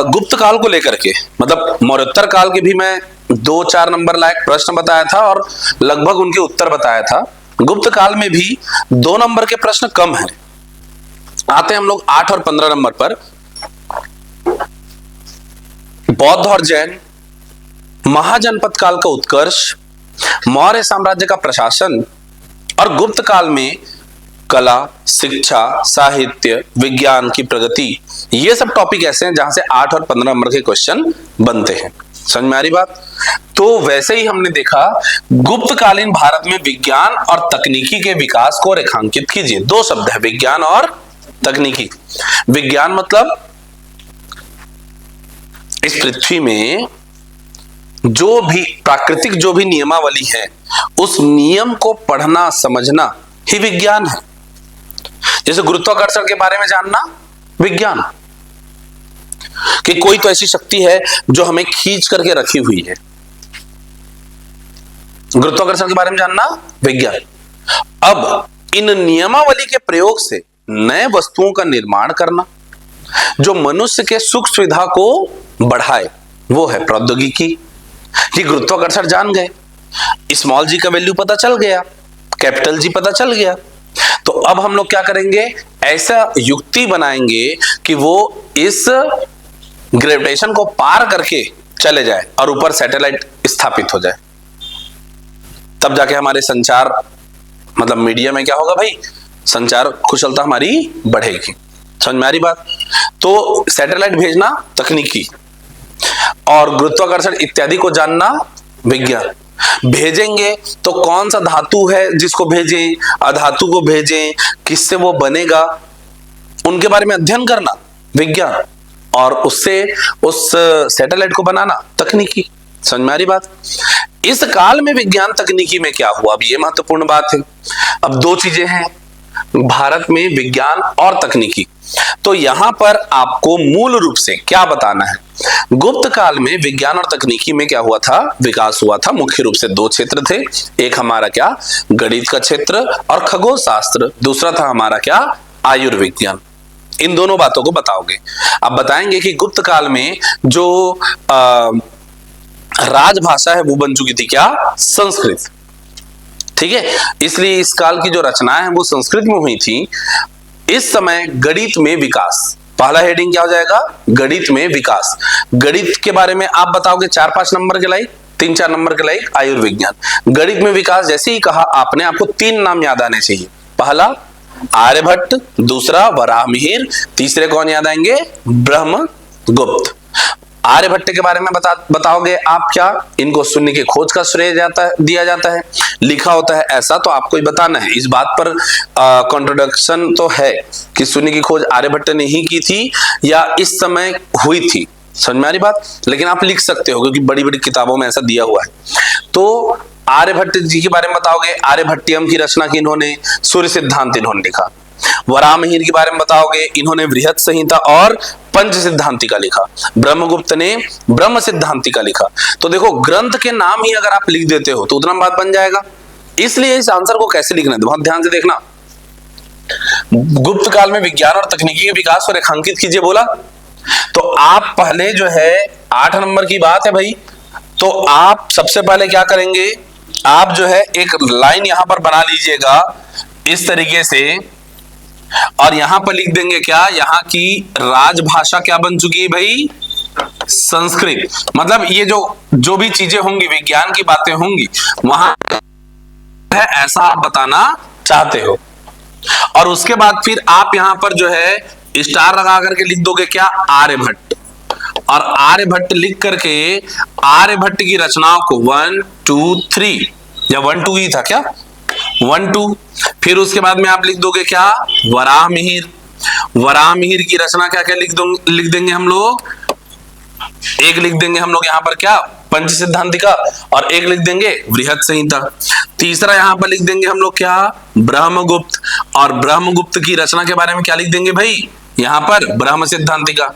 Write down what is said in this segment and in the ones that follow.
गुप्त काल को लेकर के, मतलब मौर्योत्तर काल के भी मैं 2-4 नंबर लायक प्रश्न बताया था और लगभग उनके उत्तर बताया था। गुप्त काल में भी 2 नंबर के प्रश्न कम हैं। आते हैं हम लोग 8 और 15 नंबर पर। बौद्ध और जैन, महाजनपद काल का उत्कर्ष, मौर्य साम्राज्य का प्रशासन और गुप्त काल में कला, शिक्षा, साहित्य, विज्ञान की प्रगति, ये सब टॉपिक ऐसे हैं जहां से 8 और 15 नंबर के क्वेश्चन बनते हैं। समझ में आ रही बात? तो वैसे ही हमने देखा गुप्तकालीन भारत में विज्ञान और तकनीकी के विकास को रेखांकित कीजिए। 2 शब्द है, विज्ञान और तकनीकी। विज्ञान मतलब इस पृथ्वी में जो भी प्राकृतिक जो भी नियमावली है उस नियम को पढ़ना समझना ही विज्ञान है। जैसे गुरुत्वाकर्षण के बारे में जानना विज्ञान, कि कोई तो ऐसी शक्ति है जो हमें खींच करके रखी हुई है। गुरुत्वाकर्षण के बारे में जानना विज्ञान। अब इन नियमावली के प्रयोग से नए वस्तुओं का निर्माण करना जो मनुष्य के सुख सुविधा को बढ़ाए, वो है प्रौद्योगिकी। कि गुरुत्वाकर्षण जान गए, स्मॉल जी का वैल्यू पता चल गया, कैपिटल जी पता चल गया, तो अब हम लोग क्या करेंगे, ऐसा युक्ति बनाएंगे कि वो इस ग्रेविटेशन को पार करके चले जाए और ऊपर सैटेलाइट स्थापित हो जाए। तब जाके हमारे संचार, मतलब मीडिया में क्या होगा भाई, संचार कुशलता हमारी बढ़ेगी। समझ में आ रही बात? तो सैटेलाइट भेजना तकनीकी और गुरुत्वाकर्षण इत्यादि को जानना विज्ञान। भेजेंगे तो कौन सा धातु है जिसको भेजें, अधातु को भेजें, किससे वो बनेगा, उनके बारे में अध्ययन करना विज्ञान, और उससे उस सैटेलाइट को बनाना तकनीकी। समझ में आ रही बात? इस काल में विज्ञान तकनीकी में क्या हुआ, अब ये महत्वपूर्ण बात है। अब 2 चीजें हैं भारत में, विज्ञान और तकनीकी। तो यहां पर आपको मूल रूप से क्या बताना है, गुप्त काल में विज्ञान और तकनीकी में क्या हुआ था, विकास हुआ था। मुख्य रूप से 2 क्षेत्र थे, एक हमारा क्या, गणित का क्षेत्र और खगोल शास्त्र, दूसरा था हमारा क्या, आयुर्विज्ञान। इन दोनों बातों को बताओगे। अब बताएंगे कि गुप्त काल में जो राजभाषा है वो बन चुकी थी क्या, संस्कृत। ठीक है, इसलिए इस काल की जो रचनाएं हैं वो संस्कृत में हुई थी। इस समय गणित में विकास, पहला हेडिंग क्या हो जाएगा, गणित में विकास। गणित के बारे में आप बताओगे 4-5 नंबर के लाइक, 3-4 नंबर के लाइक आयुर्विज्ञान। गणित में विकास जैसे ही कहा आपने, आपको 3 नाम याद आने चाहिए। पहला आर्यभट्ट, दूसरा वराहमिहिर, तीसरे कौन याद आएंगे, ब्रह्मगुप्त। आर्यभट्ट के बारे में बताओगे आप क्या, इनको शून्य की खोज का श्रेय दिया जाता है, लिखा होता है ऐसा, तो आपको ही बताना है। इस बात पर कॉन्ट्रोडक्शन तो है कि शून्य की खोज आर्यभट्ट ने ही की थी या इस समय हुई थी। समझ में आ रही बात? लेकिन आप लिख सकते हो क्योंकि बड़ी बड़ी किताबों में ऐसा दिया हुआ है। तो आर्यभट्ट जी के बारे में बताओगे, आर्यभट्टियम की रचना की इन्होंने, सूर्य सिद्धांत इन्होंने लिखा। वराहमिहिर के बारे में बताओगे, इन्होंने बृहत संहिता और पंच सिद्धांतिका लिखा। ब्रह्मगुप्त ने ब्रह्म सिद्धांतिका लिखा। तो देखो, ग्रंथ के नाम ही अगर आप लिख देते हो तो उतना बात बन जाएगा। इसलिए इस आंसर को कैसे लिखना है बहुत ध्यान से देखना। गुप्त काल में विज्ञान और तकनीकी के विकास को रेखांकित कीजिए बोला, तो आप पहले जो है 8 नंबर की बात है भाई, तो आप सबसे पहले क्या करेंगे, आप जो है एक लाइन यहां पर बना लीजिएगा इस तरीके से, और यहां पर लिख देंगे क्या, यहां की राजभाषा क्या बन चुकी है भाई, संस्कृत। मतलब ये जो भी चीजें होंगी, विज्ञान की बातें होंगी, वहां है ऐसा आप बताना चाहते हो। और उसके बाद फिर आप यहां पर जो है स्टार लगा करके लिख दोगे क्या, आर्यभट्ट। और आर्यभट्ट लिख करके आर्यभट्ट की रचनाओं को 1 2 3 या 1 2 ही था क्या, 1 2, फिर उसके बाद में आप लिख दोगे क्या, वराहमिहिर। वराहमिहिर की रचना क्या क्या लिख देंगे हम लोग, एक लिख देंगे हम लोग यहां पर क्या, पंच सिद्धांतिका, और एक लिख देंगे बृहत संहिता। तीसरा यहां पर लिख देंगे हम लोग क्या, ब्रह्मगुप्त, और ब्रह्मगुप्त की रचना के बारे में क्या लिख देंगे भाई, यहां पर ब्रह्म सिद्धांतिका।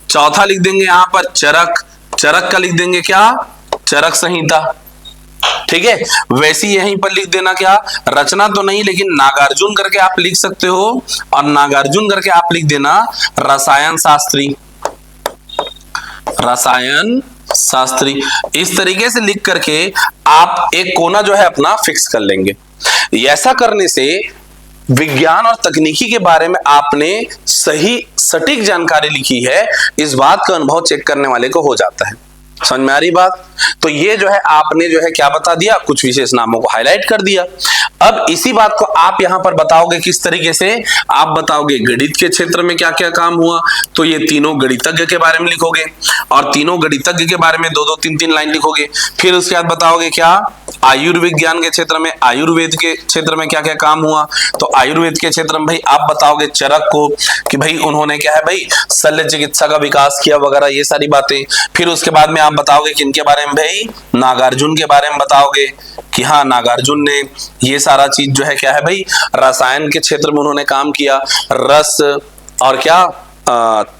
चौथा लिख देंगे यहां पर चरक, चरक का लिख देंगे क्या, चरक संहिता। ठीक है, वैसी यहीं पर लिख देना क्या, रचना तो नहीं लेकिन नागार्जुन करके आप लिख सकते हो, और नागार्जुन करके आप लिख देना रसायन शास्त्री, रसायन शास्त्री। इस तरीके से लिख करके आप एक कोना जो है अपना फिक्स कर लेंगे। ऐसा करने से विज्ञान और तकनीकी के बारे में आपने सही सटीक जानकारी लिखी है, इस बात का अनुभव चेक करने वाले को हो जाता है। समझ में आ रही बात? तो ये जो है आपने जो है क्या बता दिया, कुछ विशेष नामों को हाईलाइट कर दिया। अब इसी बात को आप यहां पर बताओगे किस तरीके से, आप बताओगे गणित के क्षेत्र में क्या क्या काम हुआ, तो ये तीनों गणितज्ञ के बारे में लिखोगे, और तीनों गणितज्ञ के बारे में दो दो तीन तीन लाइन लिखोगे। फिर उसके बाद बताओगे क्या, आयुर्विज्ञान के क्षेत्र में, आयुर्वेद के क्षेत्र में क्या क्या काम हुआ, तो आयुर्वेद के क्षेत्र में भाई आप बताओगे चरक को कि भाई उन्होंने क्या है भाई शल्य चिकित्सा का विकास किया वगैरह, ये सारी बातें। फिर उसके बाद में आप बताओगे किनके बारे में भाई, नागार्जुन के बारे में बताओगे कि हाँ नागार्जुन ने ये सारा चीज जो है क्या है भाई, रसायन के क्षेत्र में उन्होंने काम किया, रस और क्या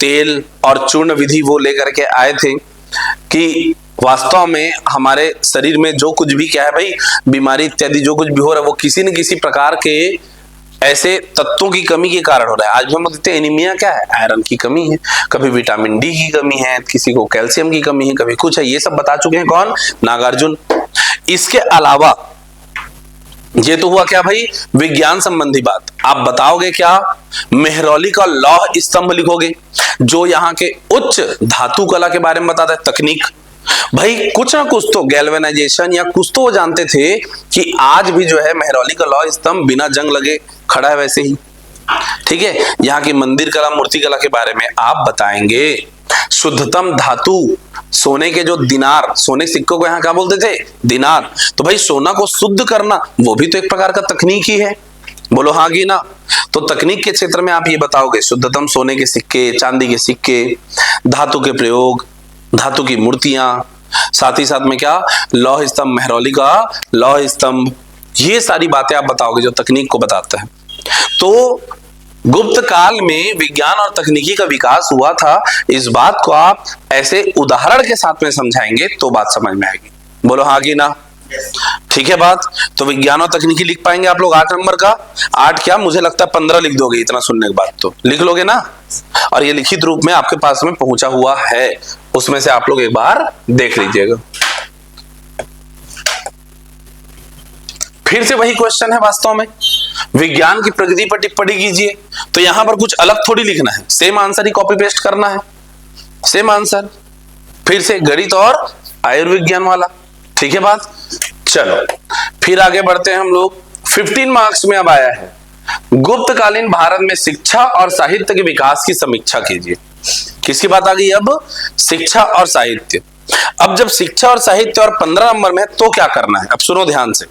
तेल और चूर्ण विधि वो लेकर के आए थे कि वास्तव में हमारे शरीर में जो कुछ भी क्या है भाई बीमारी इत्यादि जो कुछ भी हो रहा है वो किसी न किसी प्रकार के ऐसे तत्वों की कमी के कारण हो रहा है। आज हम देखते हैं एनीमिया क्या है, आयरन की कमी है, कभी विटामिन डी की कमी है, किसी को कैल्शियम की कमी है, कभी कुछ है, ये सब बता चुके हैं कौन, नागार्जुन। इसके अलावा ये तो हुआ क्या भाई विज्ञान संबंधी बात। आप बताओगे क्या, मेहरौली का लौह स्तंभ लिखोगे जो यहाँ के उच्च धातु कला के बारे में बताता है, तकनीक। भाई कुछ ना कुछ तो गैल्वेनाइजेशन या कुछ तो वो जानते थे कि आज भी जो है मेहरौली का लौह स्तंभ बिना जंग लगे खड़ा है वैसे ही। ठीक है, यहाँ की मंदिर कला मूर्ति कला के बारे में आप बताएंगे। शुद्धतम धातु सोने के जो दिनार, सोने सिक्कों को यहाँ क्या बोलते थे, दिनार। तो भाई सोना को शुद्ध करना वो भी तो एक प्रकार का तकनीक ही है, बोलो हाँ की ना। तो तकनीक के क्षेत्र में आप ये बताओगे शुद्धतम सोने के सिक्के, चांदी के सिक्के, धातु के प्रयोग, धातु की मूर्तियां, साथ ही साथ में क्या लौह स्तंभ, मेहरौली का लौह स्तंभ, ये सारी बातें आप बताओगे जो तकनीक को बताते हैं। तो गुप्त काल में विज्ञान और तकनीकी का विकास हुआ था, इस बात को आप ऐसे उदाहरण के साथ में समझाएंगे तो बात समझ में आएगी, बोलो हाँ की ना। ठीक है बात। तो विज्ञान और तकनीकी लिख पाएंगे आप लोग 8 नंबर का, 8 क्या मुझे लगता है 15 लिख दोगे, इतना सुनने के बाद तो लिख लोगे ना। और ये लिखित रूप में आपके पास में पहुंचा हुआ है, उसमें से आप लोग एक बार देख लीजिएगा। फिर से वही क्वेश्चन है वास्तव में, विज्ञान की प्रगति पर टिप्पणी कीजिए। तो यहां पर कुछ अलग थोड़ी लिखना है, सेम आंसर ही कॉपी पेस्ट करना है, सेम आंसर। फिर से गणित और आयुर्विज्ञान वाला, ठीक है बात। चलो फिर आगे बढ़ते हैं हम लोग। 15 मार्क्स में अब आया है, गुप्तकालीन भारत में शिक्षा और साहित्य के विकास की समीक्षा कीजिए। किसकी बात आ गई अब, शिक्षा और साहित्य। अब जब शिक्षा और साहित्य और 15 नंबर में तो क्या करना है, अब सुनो ध्यान से।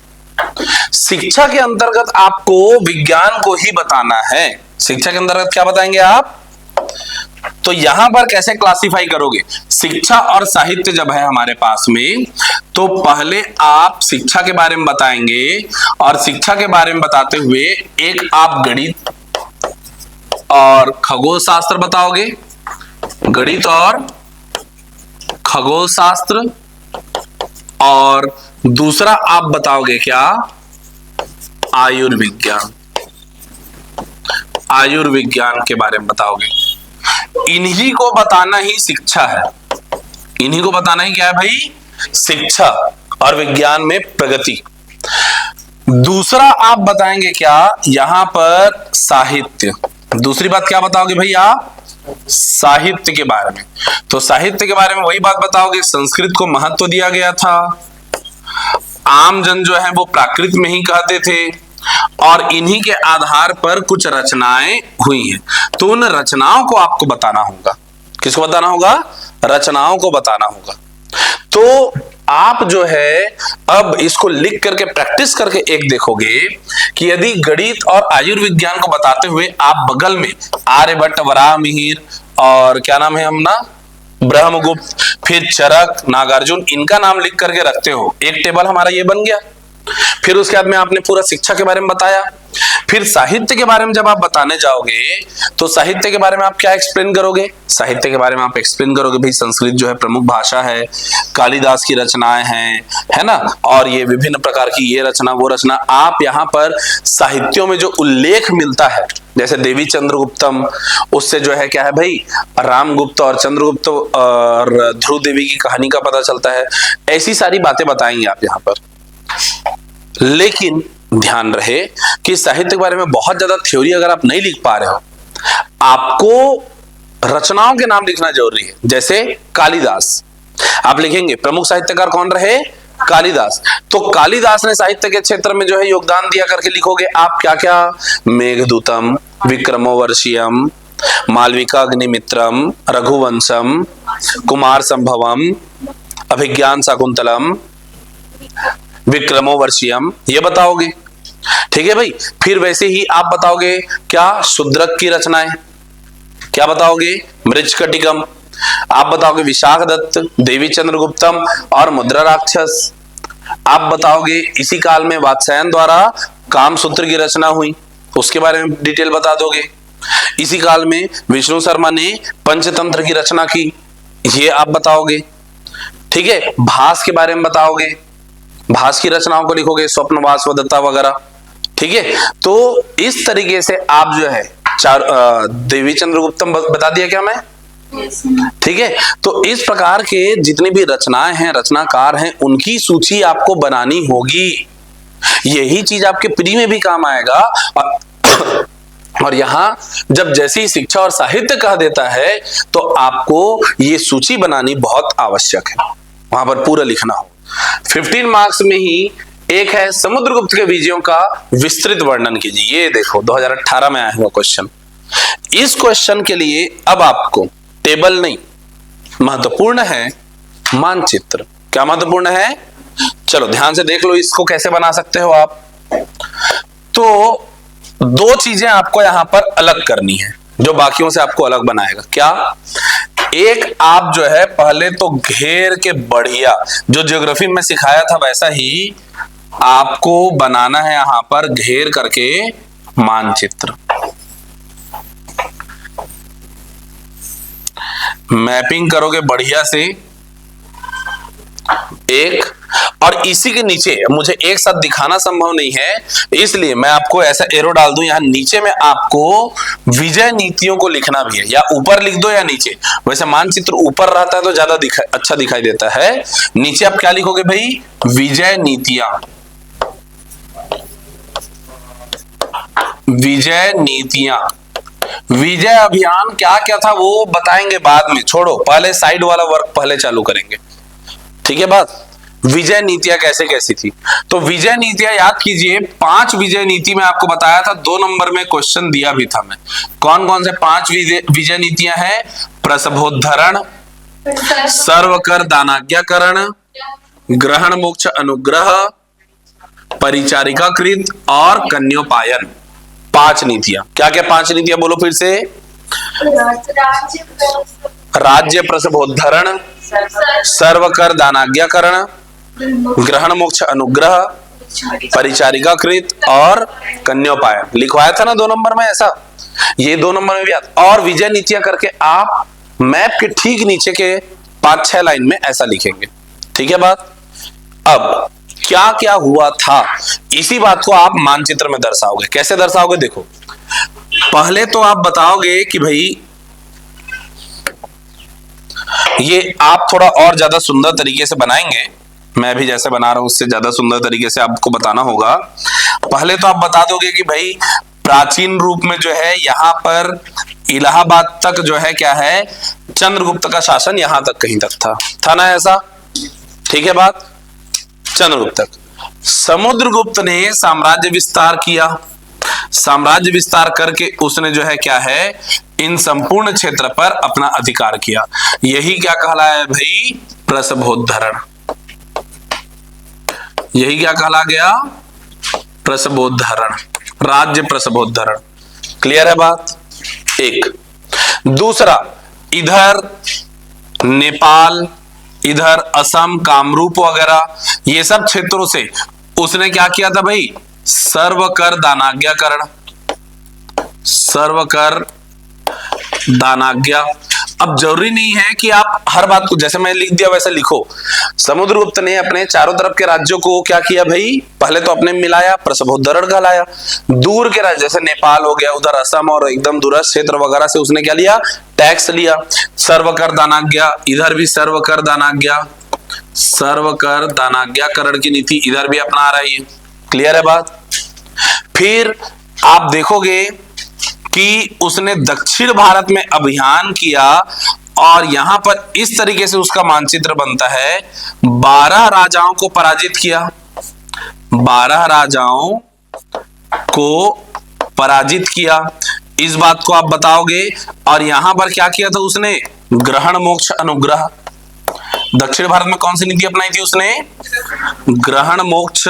शिक्षा के अंतर्गत आपको विज्ञान को ही बताना है। शिक्षा के अंतर्गत क्या बताएंगे आप, तो यहां पर कैसे क्लासिफाई करोगे, शिक्षा और साहित्य जब है हमारे पास में, तो पहले आप शिक्षा के बारे में बताएंगे, और शिक्षा के बारे में बताते हुए एक आप गणित और खगोल शास्त्र बताओगे, गणित और खगोल शास्त्र, और दूसरा आप बताओगे क्या, आयुर्विज्ञान, आयुर्विज्ञान के बारे में बताओगे। इन्हीं को बताना ही शिक्षा है, इन्हीं को बताना ही क्या है भाई, शिक्षा और विज्ञान में प्रगति। दूसरा आप बताएंगे क्या, यहां पर साहित्य। दूसरी बात क्या बताओगे भाई आप, साहित्य के बारे में। तो साहित्य के बारे में वही बात बताओगे, संस्कृत को महत्व दिया गया था, आम जन जो है वो प्राकृत में ही कहते थे, और इन्हीं के आधार पर कुछ रचनाएं हुई हैं। तो उन रचनाओं को आपको बताना होगा। किसको बताना होगा, रचनाओं को बताना होगा। तो आप जो है अब इसको लिख करके प्रैक्टिस करके एक देखोगे कि यदि गणित और आयुर्विज्ञान को बताते हुए आप बगल में आर्यभट्ट, वराहमिहिर और क्या नाम है हम ना, ब्रह्मगुप्त, फिर चरक, नागार्जुन, इनका नाम लिख करके रखते हो, एक टेबल हमारा ये बन गया। फिर उसके बाद में आपने पूरा शिक्षा के बारे में बताया। फिर साहित्य के बारे में जब आप बताने जाओगे तो साहित्य के बारे में आप क्या एक्सप्लेन करोगे? साहित्य के बारे में आप एक्सप्लेन करोगे भाई संस्कृत जो है प्रमुख भाषा है, कालिदास की रचनाएं हैं, है ना, और ये विभिन्न प्रकार की ये रचना वो रचना। आप यहाँ पर साहित्यों में जो उल्लेख मिलता है जैसे देवी चंद्रगुप्तम, उससे जो है क्या है भाई रामगुप्त और चंद्रगुप्त और ध्रुव देवी की कहानी का पता चलता है। ऐसी सारी बातें बताएंगे आप यहाँ पर। लेकिन ध्यान रहे कि साहित्य के बारे में बहुत ज्यादा थ्योरी अगर आप नहीं लिख पा रहे हो, आपको रचनाओं के नाम लिखना जरूरी है। जैसे कालिदास आप लिखेंगे, प्रमुख साहित्यकार कौन रहे? कालिदास। तो कालिदास ने साहित्य के क्षेत्र में जो है योगदान दिया करके लिखोगे आप क्या क्या? मेघदूतम, विक्रमोर्वशीयम, मालविका अग्निमित्रम, रघुवंशम, कुमार संभवम, अभिज्ञान शाकुंतलम, विक्रमोर्वशीयम, ये बताओगे। ठीक है भाई। फिर वैसे ही आप बताओगे क्या? शूद्रक की रचनाएं, क्या बताओगे? मृच्छकटिकम, आप बताओगे विशाखदत्त, देवी चंद्रगुप्तम और मुद्रा राक्षस। आप बताओगे इसी काल में वात्स्यायन द्वारा कामसूत्र की रचना हुई, उसके बारे में डिटेल बता दोगे। इसी काल में विष्णु शर्मा ने पंचतंत्र की रचना की, ये आप बताओगे। ठीक है। भास के बारे में बताओगे, भास की रचनाओं को लिखोगे, स्वप्न वासवदत्ता वगैरह। ठीक है। तो इस तरीके से आप जो है देवी चंद्रगुप्तम बता दिया क्या मैं? ठीक है। तो इस प्रकार के जितनी भी रचनाएं हैं, रचनाकार हैं, उनकी सूची आपको बनानी होगी। यही चीज आपके प्री में भी काम आएगा। और यहां जब जैसी ही शिक्षा और साहित्य कह देता है तो आपको ये सूची बनानी बहुत आवश्यक है, वहां पर पूरा लिखना हो। 15 मार्क्स में ही एक है समुद्रगुप्त के विजयों का विस्तृत वर्णन कीजिए। ये देखो 2018 में आया हुआ क्वेश्चन। इस क्वेश्चन के लिए अब आपको टेबल नहीं, महत्वपूर्ण है मानचित्र। क्या महत्वपूर्ण है? चलो ध्यान से देख लो इसको कैसे बना सकते हो आप। तो दो चीजें आपको यहां पर अलग करनी है जो बाकियों से आपको अलग बनाएगा। क्या? एक आप जो है पहले तो घेर के बढ़िया जो ज्योग्राफी में सिखाया था वैसा ही आपको बनाना है यहां पर घेर करके मानचित्र। मैपिंग करोगे बढ़िया से एक, और इसी के नीचे मुझे एक साथ दिखाना संभव नहीं है इसलिए मैं आपको ऐसा एरो डाल दूं, यहां नीचे में आपको विजय नीतियों को लिखना भी है, या ऊपर लिख दो या नीचे। वैसे मानचित्र ऊपर रहता है तो ज्यादा अच्छा दिखाई देता है। नीचे आप क्या लिखोगे भाई? विजय नीतियां। विजय नीतियां, विजय अभियान क्या क्या था वो बताएंगे बाद में, छोड़ो पहले साइड वाला वर्क पहले चालू करेंगे। ठीक है बात? विजय नीतियां कैसे कैसी थी? तो विजय नीतियां याद कीजिए, 5 विजय नीति में आपको बताया था, 2 नंबर में क्वेश्चन दिया भी था मैं। कौन कौन से 5 विजय नीतियां हैं? प्रसभोद्धरण, सर्वकर दानाज्ञाकरण, ग्रहण मोक्ष अनुग्रह, परिचारिकाकृत और कन्योपायन। 5 नीतियां। क्या क्या 5 नीतियां बोलो फिर से? राज्य प्रसभोद्धरण, सर्वकर दानाज्ञाकरण, ग्रहण मोक्ष अनुग्रह, परिचारिकाकृत और कन्योपायन। लिखवाया था ना 2 नंबर में ऐसा, ये 2 नंबर में भी आता। और विजय नीतियां करके आप मैप के ठीक नीचे के 5-6 लाइन में ऐसा लिखेंगे। ठीक है बात? अब क्या क्या हुआ था इसी बात को आप मानचित्र में दर्शाओगे। कैसे दर्शाओगे? देखो पहले तो आप बताओगे कि भाई ये आप थोड़ा और ज्यादा सुंदर तरीके से बनाएंगे, मैं भी जैसे बना रहा हूं उससे ज्यादा सुंदर तरीके से आपको बताना होगा। पहले तो आप बता दोगे कि भाई प्राचीन रूप में जो है यहां पर इलाहाबाद तक जो है क्या है, चंद्रगुप्त का शासन यहां तक कहीं तक था ना ऐसा? ठीक है बात? चंद्रगुप्त तक। समुद्रगुप्त ने साम्राज्य विस्तार किया, साम्राज्य विस्तार करके उसने जो है क्या है इन संपूर्ण क्षेत्र पर अपना अधिकार किया। यही क्या कहलाया है भाई? प्रसभोद्धरण। यही क्या कहला गया? प्रसभोद्धरण, राज्य प्रसभोद्धरण। क्लियर है बात? एक। दूसरा, इधर नेपाल, इधर असम, कामरूप वगैरह ये सब क्षेत्रों से उसने क्या किया था भाई? सर्वकर दानाज्ञाकरण, सर्वकर दानाज्ञा। अब जरूरी नहीं है कि आप हर बात को जैसे मैं लिख दिया वैसे लिखो। समुद्रगुप्त ने अपने चारों तरफ के राज्यों को क्या किया भाई? पहले तो अपने मिलाया, प्रसभोद्धरण कहलाया। दूर के राज्य जैसे नेपाल हो गया, उधर असम और एकदम दूरस्थ क्षेत्र वगैरह से उसने क्या लिया? टैक्स लिया। सर्वकर दानाज्ञा, इधर भी सर्वकर दानाज्ञा, सर्वकर दानाज्ञाकरण की नीति इधर भी अपना रहा है। क्लियर है बात? फिर आप देखोगे कि उसने दक्षिण भारत में अभियान किया और यहां पर इस तरीके से उसका मानचित्र बनता है। 12 राजाओं को पराजित किया, 12 राजाओं को पराजित किया, इस बात को आप बताओगे। और यहां पर क्या किया था उसने? ग्रहण मोक्ष अनुग्रह। दक्षिण भारत में कौन सी नीति अपनाई थी उसने? ग्रहण मोक्ष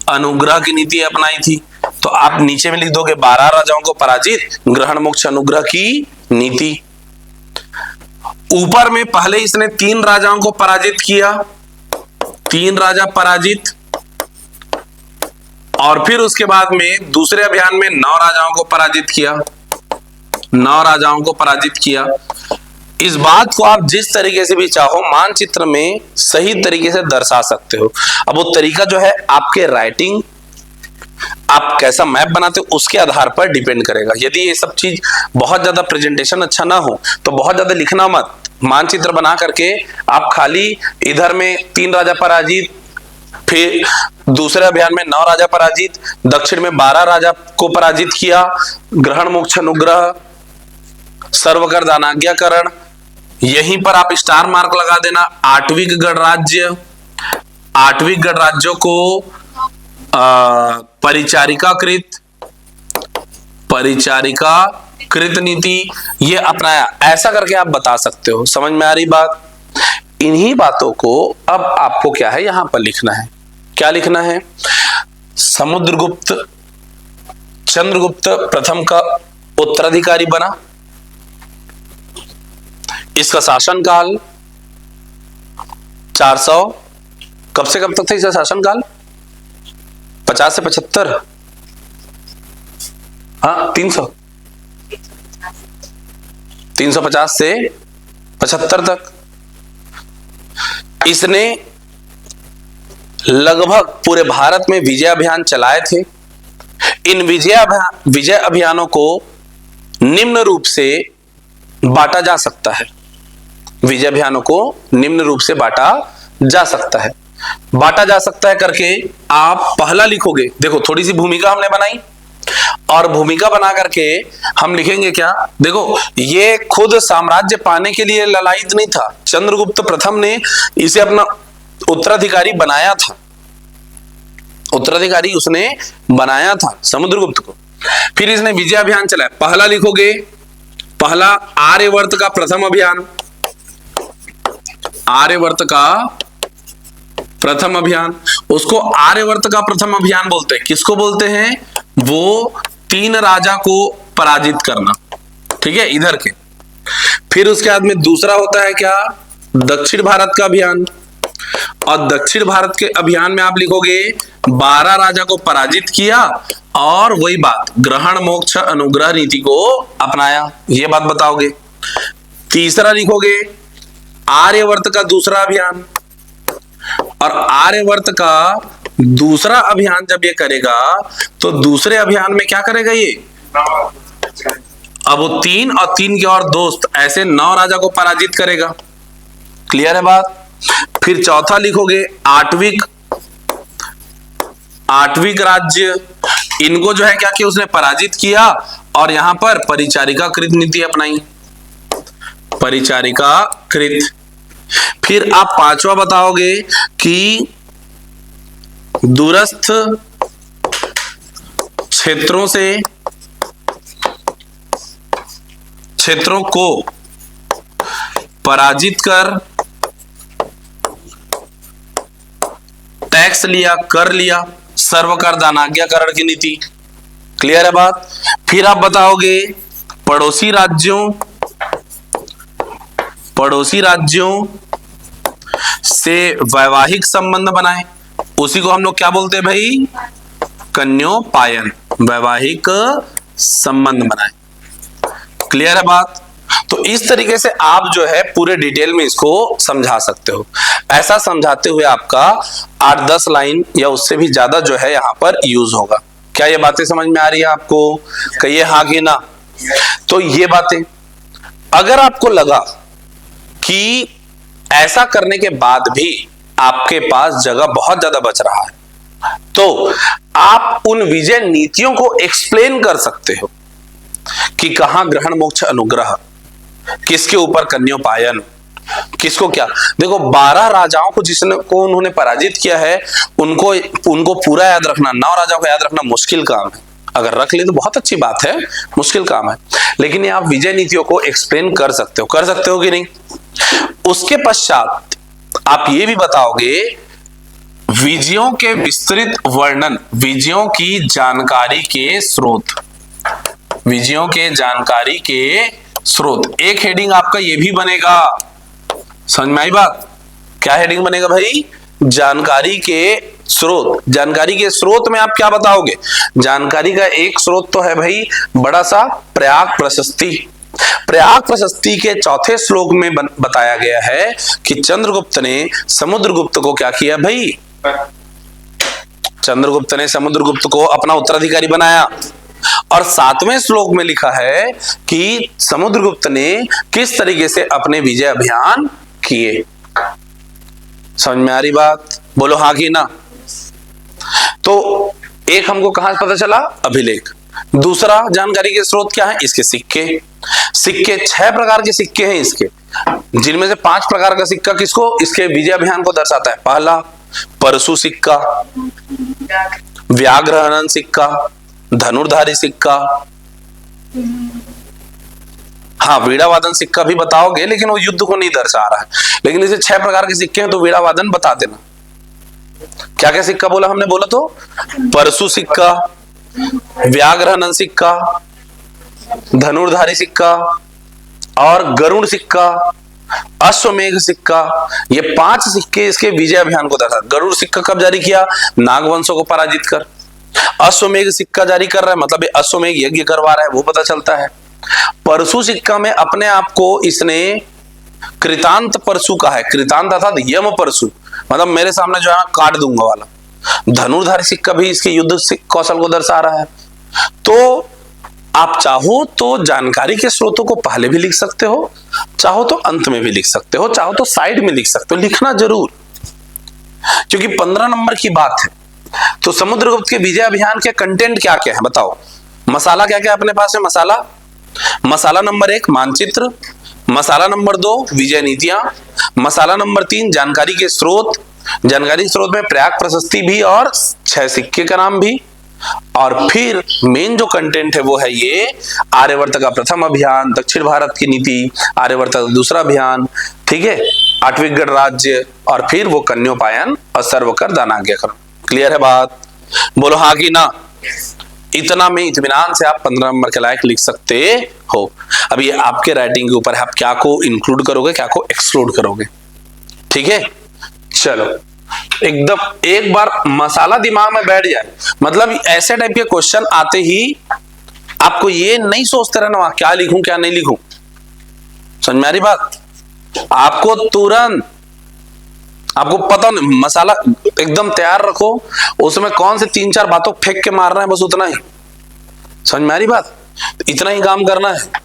अनुग्रह की नीति अपनाई थी। तो आप नीचे में लिख दोगे 12 राजाओं को पराजित, ग्रहण मोक्ष अनुग्रह की नीति। ऊपर में पहले इसने 3 राजाओं को पराजित किया, 3 राजा पराजित, और फिर उसके बाद में दूसरे अभियान में 9 राजाओं को पराजित किया, 9 राजाओं को पराजित किया। इस बात को आप जिस तरीके से भी चाहो मानचित्र में सही तरीके से दर्शा सकते हो। अब वो तरीका जो है आपके राइटिंग, आप कैसा मैप बनाते हो उसके आधार पर डिपेंड करेगा। यदि ये सब चीज बहुत ज्यादा प्रेजेंटेशन अच्छा ना हो तो बहुत ज्यादा लिखना मत। मानचित्र बना करके आप खाली इधर में 3 राजा पराजित, फिर दूसरे अभियान में 9 राजा पराजित, दक्षिण में 12 राजा को पराजित किया, ग्रहण मोक्ष अनुग्रह, सर्वकर दानाज्ञाकरण, यहीं पर आप स्टार मार्क लगा देना। 8वीं गणराज्य, 8वीं गणराज्यों को परिचारिकाकृत नीति ये अपनाया, ऐसा करके आप बता सकते हो। समझ में आ रही बात? इन्हीं बातों को अब आपको क्या है यहां पर लिखना है। क्या लिखना है? समुद्रगुप्त चंद्रगुप्त प्रथम का उत्तराधिकारी बना, इसका शासनकाल 400, कब से कब तक था इसका शासनकाल? 50 से 75, हाँ 350 से 75 तक। इसने लगभग पूरे भारत में विजय अभियान चलाए थे। इन विजय अभियानों को निम्न रूप से बांटा जा सकता है। विजय अभियानों को निम्न रूप से बांटा जा सकता है। बांटा जा सकता है करके आप पहला लिखोगे। देखो थोड़ी सी भूमिका हमने बनाई और भूमिका बना करके हम लिखेंगे क्या? देखो ये खुद साम्राज्य पाने के लिए ललायित नहीं था। चंद्रगुप्त प्रथम ने इसे अपना उत्तराधिकारी बनाया था, उत्तराधिकारी उसने बनाया था समुद्रगुप्त को। फिर इसने विजय अभियान चलाया। पहला लिखोगे, पहला आर्यवर्त का प्रथम अभियान, आर्यवर्त का प्रथम अभियान, उसको आर्यवर्त का प्रथम अभियान बोलते हैं। किसको बोलते हैं? वो 3 राजा को पराजित करना, ठीक है, इधर के। फिर उसके बाद में दूसरा होता है क्या? दक्षिण भारत का अभियान। और दक्षिण भारत के अभियान में आप लिखोगे 12 राजा को पराजित किया और वही बात ग्रहण मोक्ष अनुग्रह नीति को अपनाया, ये बात बताओगे। तीसरा लिखोगे आर्यवर्त का दूसरा अभियान। और आर्यवर्त का दूसरा अभियान जब ये करेगा तो दूसरे अभियान में क्या करेगा ये? अब वो 3 और 3 के और दोस्त ऐसे 9 राजा को पराजित करेगा। क्लियर है बात? फिर चौथा लिखोगे आठवीं राज्य, इनको जो है क्या किया उसने? पराजित किया और यहां पर परिचारिकाकृत नीति अपनाई, परिचारिकाकृत। फिर आप पांचवा बताओगे कि दूरस्थ क्षेत्रों को पराजित कर टैक्स लिया, कर लिया, सर्वकर दानाज्ञाकरण की नीति। क्लियर है बात? फिर आप बताओगे पड़ोसी राज्यों से वैवाहिक संबंध बनाए, उसी को हम लोग क्या बोलते हैं भाई? कन्योपायन, वैवाहिक संबंध बनाए। क्लियर है बात? तो इस तरीके से आप जो है पूरे डिटेल में इसको समझा सकते हो। ऐसा समझाते हुए आपका 8-10 लाइन या उससे भी ज्यादा जो है यहां पर यूज होगा। क्या ये बातें समझ में आ रही है आपको? कहिए हाँ कि ना। तो ये बातें अगर आपको लगा कि ऐसा करने के बाद भी आपके पास जगह बहुत ज्यादा बच रहा है, तो आप उन विजय नीतियों को एक्सप्लेन कर सकते हो कि कहां ग्रहण मोक्ष अनुग्रह, किसके ऊपर कन्योपायन, किसको क्या। देखो 12 राजाओं को को उन्होंने पराजित किया है, उनको पूरा याद रखना, 9 राजाओं को याद रखना मुश्किल काम है। अगर रख ले तो बहुत अच्छी बात है, मुश्किल काम है, लेकिन ये आप विजय नीतियों को एक्सप्लेन कर सकते हो कि नहीं। उसके पश्चात आप ये भी बताओगे विजयों के विस्तृत वर्णन, विजयों की जानकारी के स्रोत, विजयों के जानकारी के स्रोत। एक हेडिंग आपका ये भी बनेगा, समझ में आई बात? क्या हेडिंग बनेगा भाई? जानकारी के स्रोत। जानकारी के स्रोत में आप क्या बताओगे? जानकारी का एक स्रोत तो है भाई बड़ा सा प्रयाग प्रशस्ति। प्रयाग प्रशस्ति के 4थे श्लोक में बताया गया है कि चंद्रगुप्त ने समुद्रगुप्त को क्या किया भाई? चंद्रगुप्त ने समुद्रगुप्त को अपना उत्तराधिकारी बनाया। और 7वें श्लोक में लिखा है कि समुद्रगुप्त ने किस तरीके से अपने विजय अभियान किए। समझ में आ रही बात? बोलो हाँ कि ना। तो एक हमको कहां से पता चला? अभिलेख। दूसरा जानकारी के स्रोत क्या है? इसके सिक्के। सिक्के 6 प्रकार के सिक्के हैं इसके, जिनमें से 5 प्रकार का सिक्का किसको? इसके विजय अभियान को दर्शाता है। पहला परशु सिक्का, व्याघ्रहनन सिक्का, धनुर्धारी सिक्का, हाँ वीणावादन सिक्का भी बताओगे, लेकिन वो युद्ध को नहीं दर्शा रहा है। लेकिन इसे 6 प्रकार के सिक्के हैं, तो वीणावादन बता देना। क्या क्या सिक्का बोला हमने? बोला तो परशु सिक्का, व्याघ्रहनन सिक्का, धनुर्धारी सिक्का और गरुड़ सिक्का, अश्वमेघ सिक्का। ये 5 सिक्के इसके विजय अभियान को दर्शाते। गरुड़ सिक्का कब जारी किया? नागवंशों को पराजित कर। अश्वमेघ सिक्का जारी कर रहा है, मतलब ये अश्वमेघ यज्ञ करवा रहा है, वो पता चलता है। परशु सिक्का में अपने आप को इसने कृतांत परशु कहा है। कृतांत अर्थात यम परशु, मतलब मेरे सामने जो है काट दूंगा वाला। धनुर्धारी सिक्का भी इसके युद्ध कौशल को दर्शा रहा है। तो आप चाहो तो जानकारी के स्रोतों को पहले भी लिख सकते हो, चाहो तो अंत में भी लिख सकते हो, चाहो तो साइड में लिख सकते हो। लिखना जरूर, क्योंकि 15 नंबर की बात है। तो समुद्रगुप्त के विजय अभियान के कंटेंट क्या क्या है बताओ? मसाला क्या क्या अपने पास है? मसाला नंबर 1 मानचित्र, मसाला नंबर 2 विजय नीतियां, मसाला नंबर 3 जानकारी के स्रोत। जानकारी स्रोत में प्रयाग प्रशस्ति भी और 6 सिक्के का नाम भी। और फिर मेन जो कंटेंट है वो है ये आर्यवर्त का प्रथम अभियान, दक्षिण भारत की नीति, आर्यवर्त का दूसरा अभियान, ठीक है, 8वीं गढ़ राज्य, और फिर वो कन्योपायन और सर्वकर दानाज्ञाकरण। क्लियर है बात? बोलो हाँ कि ना। इतना में इत्मीनान से आप 15 नंबर के लायक लिख सकते हो। अब ये आपके राइटिंग के ऊपर है, आप क्या को इंक्लूड करोगे, क्या को एक्सक्लूड करोगे। ठीक है, चलो एकदम एक बार मसाला दिमाग में बैठ जाए, मतलब ऐसे टाइप के क्वेश्चन आते ही आपको ये नहीं सोचते रहना क्या लिखूं क्या नहीं लिखूं। समझ में आ रही बात? आपको तुरंत, आपको पता नहीं, मसाला एकदम तैयार रखो, उसमें कौन से 3-4 बातों फेंक के मारना है, बस उतना ही। समझ में आ रही बात? इतना ही काम करना है।